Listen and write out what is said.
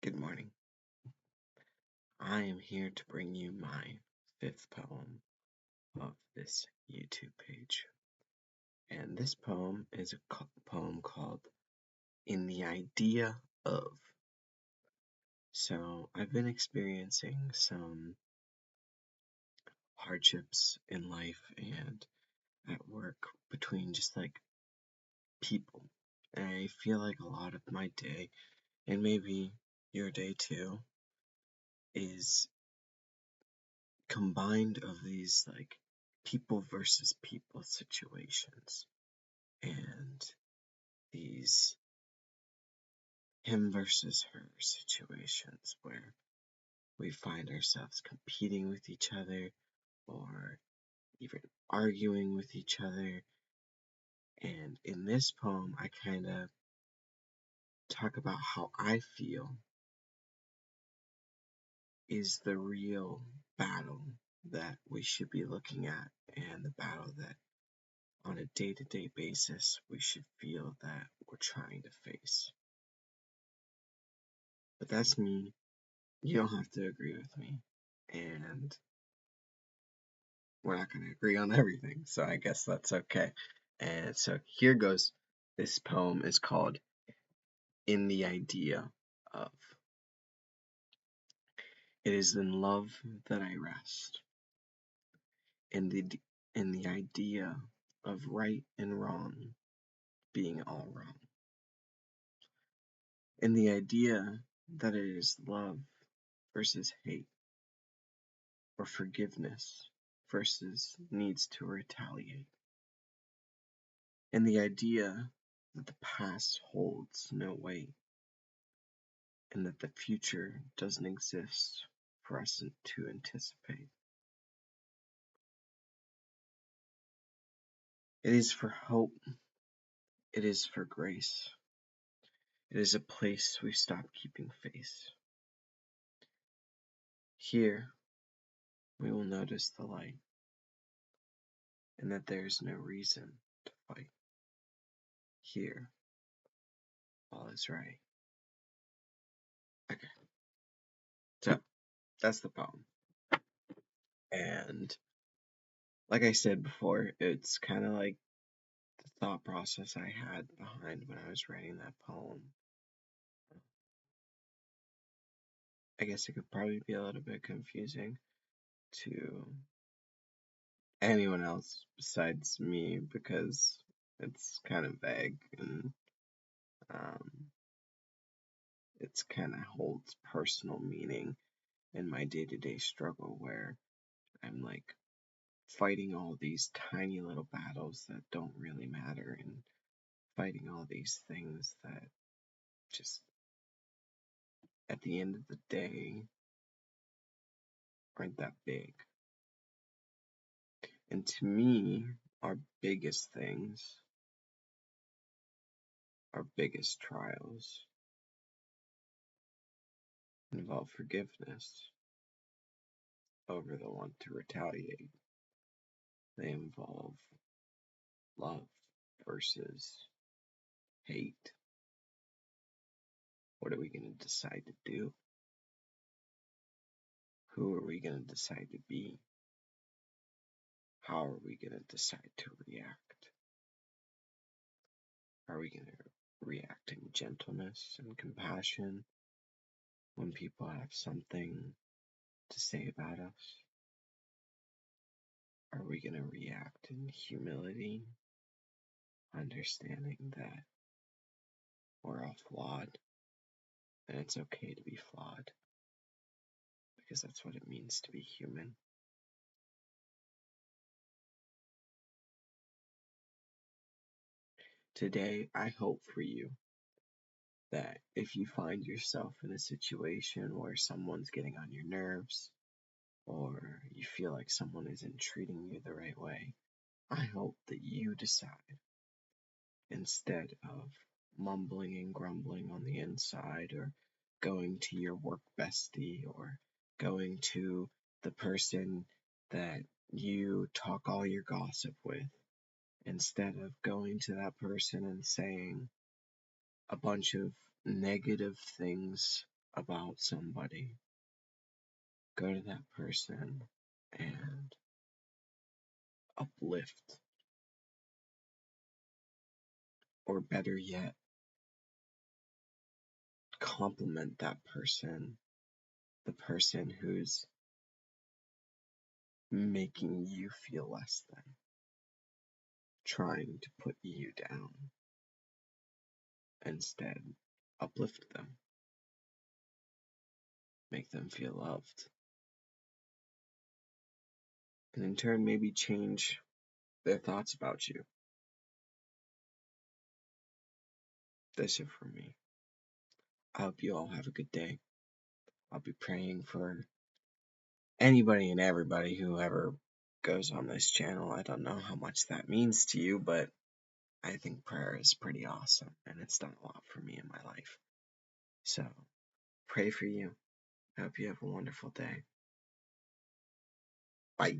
Good morning. I am here to bring you my fifth poem of this YouTube page. And this poem is a poem called In the Idea of. So I've been experiencing some hardships in life and at work between just like people. And I feel like a lot of my day, and maybe your day too, is combined of these like people versus people situations and these him versus her situations where we find ourselves competing with each other or even arguing with each other. And in this poem, I kind of talk about how I feel is the real battle that we should be looking at, and the battle that on a day-to-day basis we should feel that we're trying to face. But that's me. You don't have to agree with me. And we're not going to agree on everything, so I guess that's okay. And so here goes. This poem is called In the Idea of. It is in love that I rest, in the idea of right and wrong being all wrong, in the idea that it is love versus hate, or forgiveness versus needs to retaliate, in the idea that the past holds no weight, and that the future doesn't exist for us to anticipate. It is for hope, it is for grace, it is a place we stop keeping face. Here we will notice the light, and that there is no reason to fight. Here all is right. Okay, so that's the poem. And like I said before, it's kind of like the thought process I had behind when I was writing that poem. I guess it could probably be a little bit confusing to anyone else besides me because it's kind of vague and um, it's kind of holds personal meaning in my day-to-day struggle where I'm like fighting all these tiny little battles that don't really matter and fighting all these things that just at the end of the day aren't that big. And to me, our biggest things, our biggest trials involve forgiveness over the want to retaliate. They involve love versus hate. What are we going to decide to do? Who are we going to decide to be? How are we going to decide to react? Are we going to react in gentleness and compassion when people have something to say about us? Are we going to react in humility, understanding that we're all flawed and it's okay to be flawed because that's what it means to be human? Today, I hope for you that if you find yourself in a situation where someone's getting on your nerves or you feel like someone isn't treating you the right way, I hope that you decide, instead of mumbling and grumbling on the inside or going to your work bestie or going to the person that you talk all your gossip with, instead of going to that person and saying a bunch of negative things about somebody, go to that person and uplift, or better yet, compliment that person, the person who's making you feel less than, trying to put you down. Instead, uplift them, make them feel loved, and in turn maybe change their thoughts about you. That's it for me. I hope you all have a good day. I'll be praying for anybody and everybody who ever goes on this channel. I don't know how much that means to you, but I think prayer is pretty awesome, and it's done a lot for me in my life. So, pray for you. I hope you have a wonderful day. Bye.